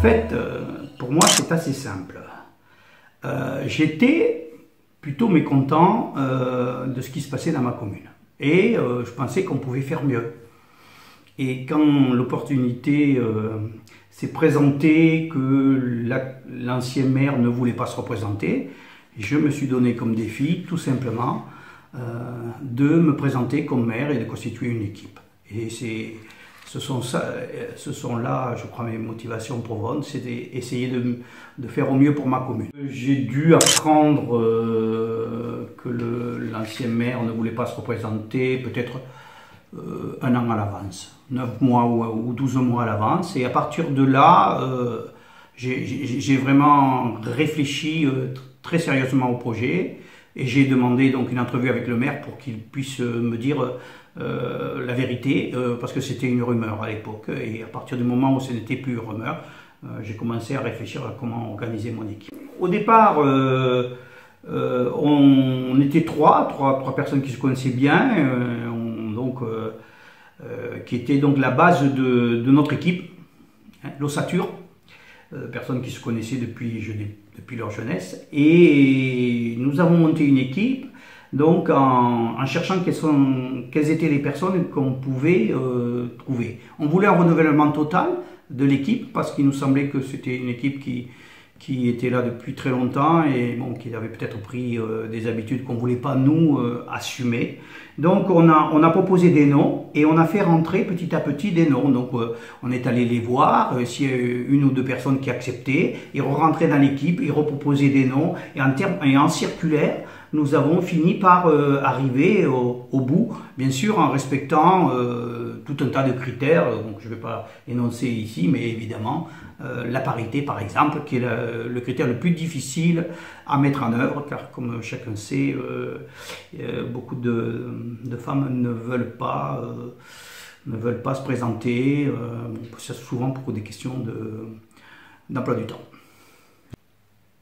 fait, pour moi, c'est assez simple. J'étais plutôt mécontent de ce qui se passait dans ma commune. Et je pensais qu'on pouvait faire mieux. Et quand l'opportunité s'est présentée que l'ancien maire ne voulait pas se représenter, je me suis donné comme défi, tout simplement, de me présenter comme maire et de constituer une équipe. Et ce sont là, je crois, mes motivations profondes, c'est d'essayer de faire au mieux pour ma commune. J'ai dû apprendre que l'ancien maire ne voulait pas se représenter peut-être un an à l'avance, 9 mois ou 12 mois à l'avance. Et à partir de là, j'ai vraiment réfléchi très sérieusement au projet. Et j'ai demandé donc une entrevue avec le maire pour qu'il puisse me dire la vérité, parce que c'était une rumeur à l'époque. Et à partir du moment où ce n'était plus une rumeur, j'ai commencé à réfléchir à comment organiser mon équipe. Au départ, on était trois personnes qui se connaissaient bien, qui étaient donc la base de notre équipe, hein, l'ossature. Personnes qui se connaissaient depuis leur jeunesse, et nous avons monté une équipe donc en cherchant quelles étaient les personnes qu'on pouvait trouver. On voulait un renouvellement total de l'équipe parce qu'il nous semblait que c'était une équipe qui était là depuis très longtemps et bon, qui avait peut-être pris des habitudes qu'on ne voulait pas nous assumer. Donc on a proposé des noms et on a fait rentrer petit à petit des noms. Donc on est allé les voir, s'il y a une ou deux personnes qui acceptaient, ils rentraient dans l'équipe, ils reproposaient des noms et en circulaire, nous avons fini par arriver au bout, bien sûr en respectant tout un tas de critères, donc je ne vais pas énoncer ici, mais évidemment la parité par exemple, qui est le critère le plus difficile à mettre en œuvre, car comme chacun sait, beaucoup de femmes ne veulent pas se présenter, souvent pour des questions d'emploi du temps.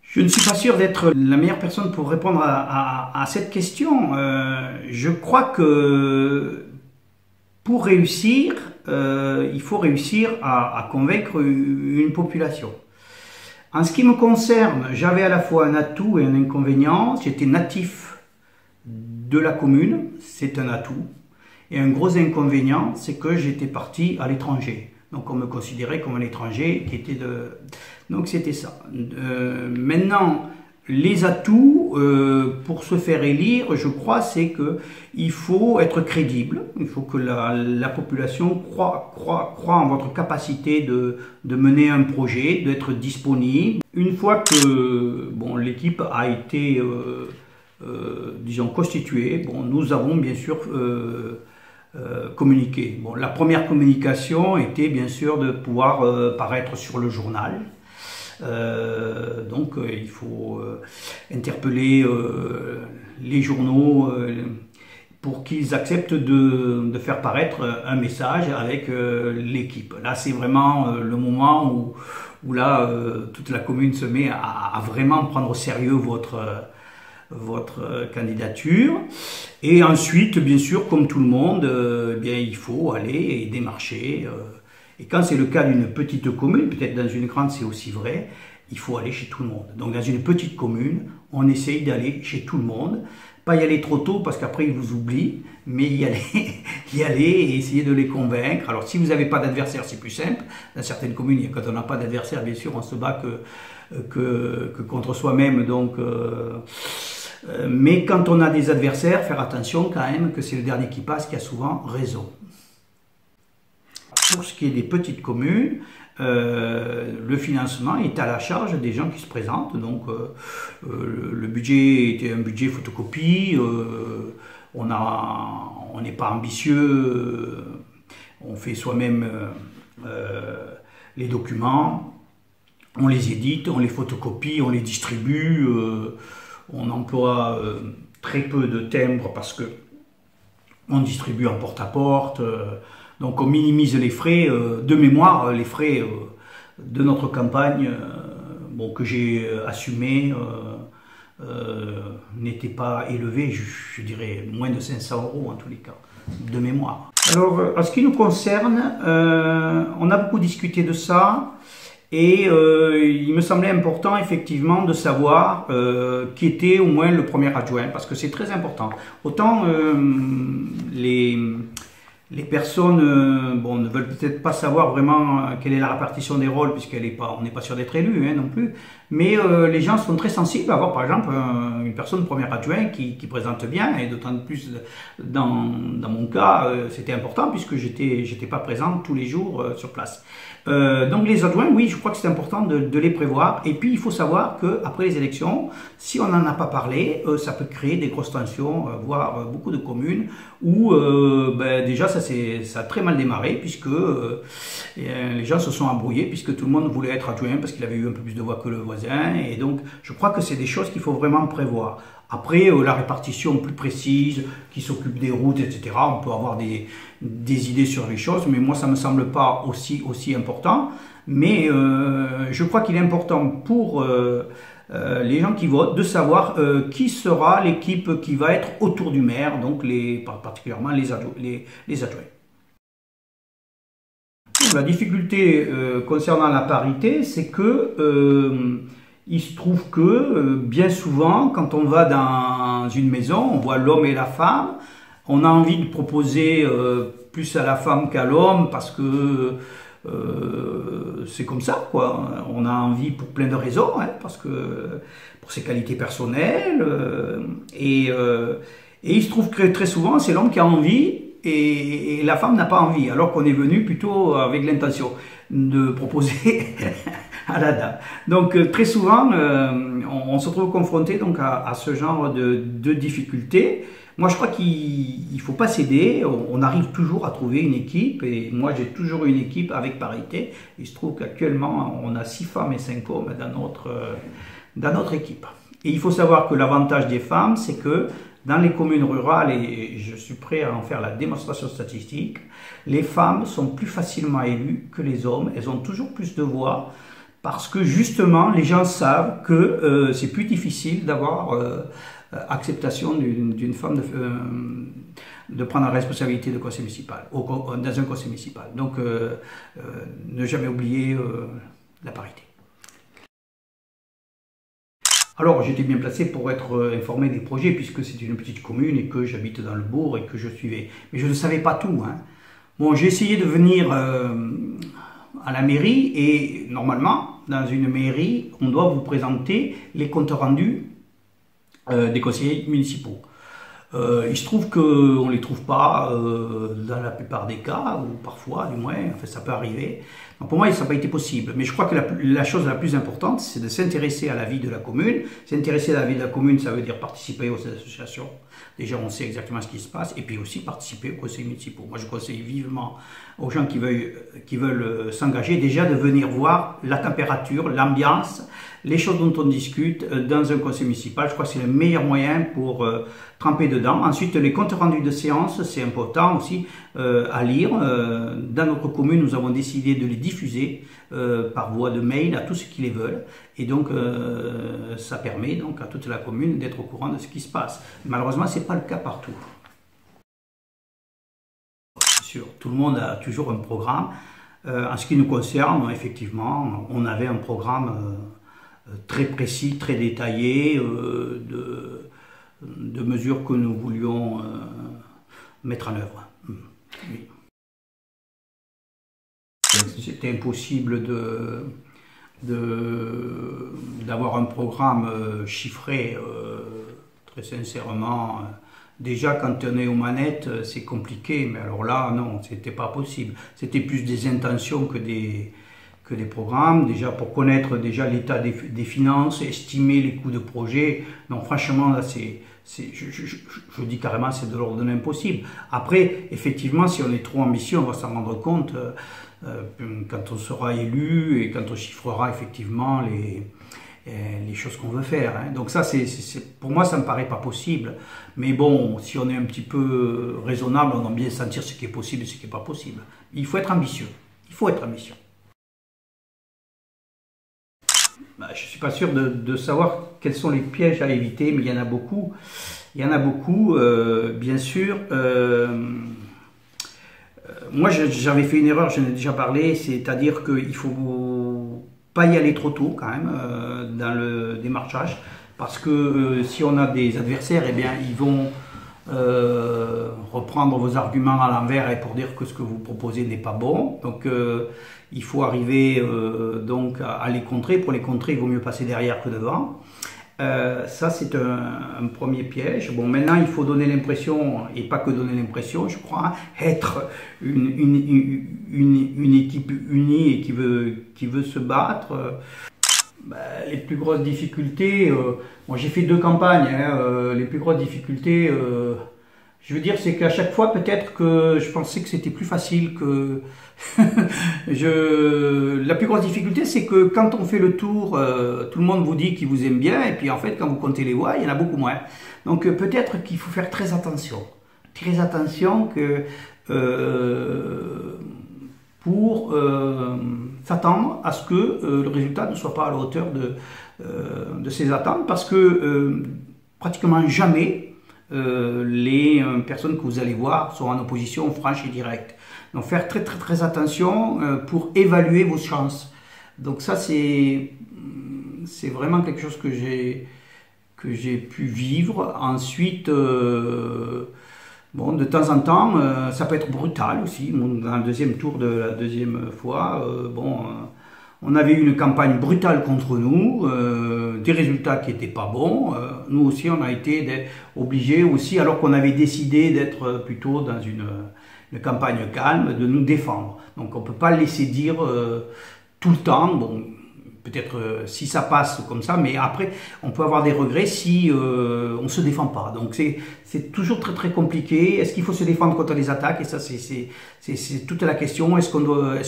Je ne suis pas sûr d'être la meilleure personne pour répondre à cette question. Je crois que pour réussir, il faut réussir à convaincre une population. En ce qui me concerne, j'avais à la fois un atout et un inconvénient. J'étais natif de la commune, c'est un atout. Et un gros inconvénient, c'est que j'étais parti à l'étranger. Donc on me considérait comme un étranger qui était de... Donc c'était ça. Maintenant, les atouts pour se faire élire, je crois, c'est qu'il faut être crédible. Il faut que la population croit en votre capacité de mener un projet, d'être disponible. Une fois que bon, l'équipe a été, disons, constituée, bon, nous avons bien sûr... communiquer. Bon, la première communication était bien sûr de pouvoir paraître sur le journal. Donc il faut interpeller les journaux pour qu'ils acceptent de faire paraître un message avec l'équipe. Là c'est vraiment le moment où là toute la commune se met à vraiment prendre au sérieux votre candidature. Et ensuite, bien sûr, comme tout le monde, bien, il faut aller et démarcher. Et quand c'est le cas d'une petite commune, peut-être dans une grande c'est aussi vrai, il faut aller chez tout le monde. Donc dans une petite commune, on essaye d'aller chez tout le monde. Pas y aller trop tôt parce qu'après ils vous oublient, mais y aller et essayer de les convaincre. Alors si vous n'avez pas d'adversaire, c'est plus simple. Dans certaines communes, quand on n'a pas d'adversaire, bien sûr, on se bat que contre soi-même. Donc... mais quand on a des adversaires, faire attention quand même que c'est le dernier qui passe qui a souvent raison. Pour ce qui est des petites communes, le financement est à la charge des gens qui se présentent. Donc le budget était un budget photocopie, on n'est pas ambitieux, on fait soi-même les documents, on les édite, on les photocopie, on les distribue. On emploie très peu de timbres parce que on distribue en porte-à-porte, donc on minimise les frais. De mémoire, les frais de notre campagne, bon, que j'ai assumé, n'étaient pas élevés, je dirais moins de 500 € en tous les cas, de mémoire. Alors, en ce qui nous concerne, on a beaucoup discuté de ça. Et il me semblait important effectivement de savoir qui était au moins le premier adjoint, parce que c'est très important. Autant les personnes bon, ne veulent peut-être pas savoir vraiment quelle est la répartition des rôles, puisqu'elle est pas, on n'est pas sûr d'être élu non plus, mais les gens sont très sensibles à avoir par exemple une personne premier adjoint qui présente bien, et d'autant plus dans mon cas, c'était important puisque j'étais pas présent tous les jours sur place. Donc les adjoints, oui, je crois que c'est important de les prévoir. Et puis il faut savoir qu'après les élections, si on n'en a pas parlé, ça peut créer des grosses tensions, voire beaucoup de communes où déjà ça a très mal démarré puisque les gens se sont embrouillés puisque tout le monde voulait être adjoint parce qu'il avait eu un peu plus de voix que le voisin. Et donc je crois que c'est des choses qu'il faut vraiment prévoir. Après, la répartition plus précise, qui s'occupe des routes, etc., on peut avoir des idées sur les choses, mais moi, ça ne me semble pas aussi important. Mais je crois qu'il est important pour les gens qui votent de savoir qui sera l'équipe qui va être autour du maire, donc particulièrement les adjoints. La difficulté concernant la parité, c'est que il se trouve que bien souvent, quand on va dans une maison, on voit l'homme et la femme, on a envie de proposer plus à la femme qu'à l'homme parce que c'est comme ça, quoi. On a envie pour plein de raisons, parce que pour ses qualités personnelles, et il se trouve que très souvent, c'est l'homme qui a envie et la femme n'a pas envie, alors qu'on est venu plutôt avec l'intention de proposer à la dame. Donc très souvent, on se trouve confronté donc à ce genre de difficultés. Moi, je crois qu'il ne faut pas céder. On arrive toujours à trouver une équipe. Et moi, j'ai toujours eu une équipe avec parité. Il se trouve qu'actuellement, on a 6 femmes et 5 hommes dans notre équipe. Et il faut savoir que l'avantage des femmes, c'est que dans les communes rurales, et je suis prêt à en faire la démonstration statistique, les femmes sont plus facilement élues que les hommes. Elles ont toujours plus de voix parce que justement, les gens savent que c'est plus difficile d'avoir acceptation d'une femme de prendre la responsabilité de conseil municipal, dans un conseil municipal. Donc, ne jamais oublier la parité. Alors, j'étais bien placé pour être informé des projets, puisque c'est une petite commune et que j'habite dans le bourg et que je suivais. Mais je ne savais pas tout. Bon, j'ai essayé de venir à la mairie et normalement, dans une mairie, on doit vous présenter les comptes rendus des conseillers municipaux. Il se trouve qu'on ne les trouve pas dans la plupart des cas, ou parfois du moins, enfin, ça peut arriver. Donc pour moi, ça n'a pas été possible. Mais je crois que la chose la plus importante, c'est de s'intéresser à la vie de la commune. S'intéresser à la vie de la commune, ça veut dire participer aux associations. Déjà, on sait exactement ce qui se passe. Et puis aussi participer aux conseils municipaux. Moi, je conseille vivement aux gens qui veulent s'engager, déjà de venir voir la température, l'ambiance, les choses dont on discute dans un conseil municipal. Je crois que c'est le meilleur moyen pour tremper dedans. Ensuite, les comptes rendus de séance, c'est important aussi à lire. Dans notre commune, nous avons décidé de les diffuser par voie de mail à tous ceux qui les veulent. Et donc, ça permet donc à toute la commune d'être au courant de ce qui se passe. Malheureusement, ce n'est pas le cas partout. Sûr, tout le monde a toujours un programme. En ce qui nous concerne, effectivement, on avait un programme très précis, très détaillé de mesures que nous voulions mettre en œuvre. Oui. C'était impossible d'avoir un programme chiffré, très sincèrement. Déjà, quand on est aux manettes, c'est compliqué, mais alors là, non, c'était pas possible. C'était plus des intentions que des programmes, déjà pour connaître déjà l'état des finances, estimer les coûts de projet. Non, franchement, là, je dis carrément, c'est de l'ordre de l'impossible. Après, effectivement, si on est trop ambitieux, on va s'en rendre compte quand on sera élu et quand on chiffrera effectivement les choses qu'on veut faire. Donc ça, pour moi, ça ne me paraît pas possible. Mais bon, si on est un petit peu raisonnable, on va bien sentir ce qui est possible et ce qui n'est pas possible. Il faut être ambitieux. Il faut être ambitieux. Je ne suis pas sûr de savoir quels sont les pièges à éviter, mais il y en a beaucoup. Il y en a beaucoup, bien sûr. Moi, j'avais fait une erreur, j'en ai déjà parlé, c'est-à-dire qu'il faut pas y aller trop tôt quand même dans le démarchage, parce que si on a des adversaires, eh bien ils vont reprendre vos arguments à l'envers et pour dire que ce que vous proposez n'est pas bon. Donc il faut arriver donc à les contrer. Pour les contrer, il vaut mieux passer derrière que devant. Ça c'est un premier piège. Bon, maintenant il faut donner l'impression, et pas que donner l'impression, je crois, être une équipe unie et qui veut se battre. Les plus grosses difficultés, moi j'ai fait 2 campagnes, hein, les plus grosses difficultés, je veux dire, c'est qu'à chaque fois peut-être que je pensais que c'était plus facile que... La plus grosse difficulté, c'est que quand on fait le tour, tout le monde vous dit qu'il vous aime bien, et puis en fait quand vous comptez les voix, il y en a beaucoup moins. Donc peut-être qu'il faut faire très attention que... pour s'attendre à ce que le résultat ne soit pas à la hauteur de ses attentes, parce que pratiquement jamais les personnes que vous allez voir sont en opposition franche et directe. Donc faire très attention pour évaluer vos chances. Donc ça c'est vraiment quelque chose que j'ai pu vivre. Ensuite, bon, de temps en temps, ça peut être brutal aussi. Dans le deuxième tour de la deuxième fois, on avait une campagne brutale contre nous, des résultats qui n'étaient pas bons. Nous aussi, on a été obligés aussi, alors qu'on avait décidé d'être plutôt dans une campagne calme, de nous défendre. Donc on ne peut pas laisser dire tout le temps. Bon, peut-être si ça passe comme ça, mais après on peut avoir des regrets si on ne se défend pas. Donc c'est toujours très compliqué. Est-ce qu'il faut se défendre contre les attaques? Et ça c'est toute la question. Est-ce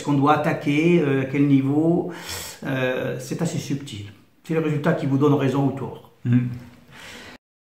qu'on doit attaquer? À quel niveau? C'est assez subtil. C'est le résultat qui vous donne raison ou tort.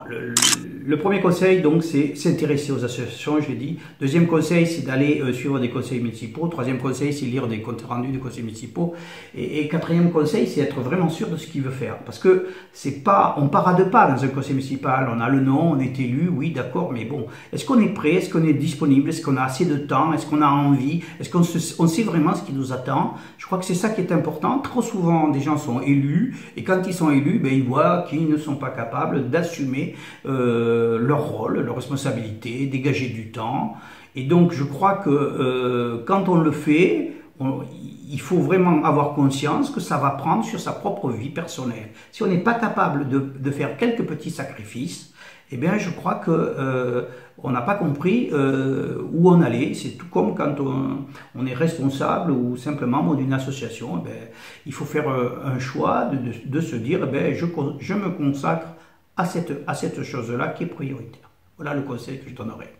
Le premier conseil, donc, c'est s'intéresser aux associations, je l'ai dit. Deuxième conseil, c'est d'aller suivre des conseils municipaux. Troisième conseil, c'est lire des comptes rendus des conseils municipaux. Et quatrième conseil, c'est être vraiment sûr de ce qu'il veut faire. Parce que c'est pas, on part à 2 pas dans un conseil municipal. On a le nom, on est élu, oui, d'accord, mais bon, est-ce qu'on est prêt? Est-ce qu'on est disponible? Est-ce qu'on a assez de temps? Est-ce qu'on a envie? Est-ce qu'on sait vraiment ce qui nous attend? Je crois que c'est ça qui est important. Trop souvent, des gens sont élus, et quand ils sont élus, ben, ils voient qu'ils ne sont pas capables d'assumer leur rôle, leur responsabilité, dégager du temps. Et donc je crois que quand on le fait, il faut vraiment avoir conscience que ça va prendre sur sa propre vie personnelle. Si on n'est pas capable de faire quelques petits sacrifices, eh bien je crois que on n'a pas compris où on allait. C'est tout comme quand on est responsable ou simplement membre d'une association. Eh bien, il faut faire un choix de se dire, eh bien, je me consacre à cette chose-là qui est prioritaire. Voilà le conseil que je donnerai.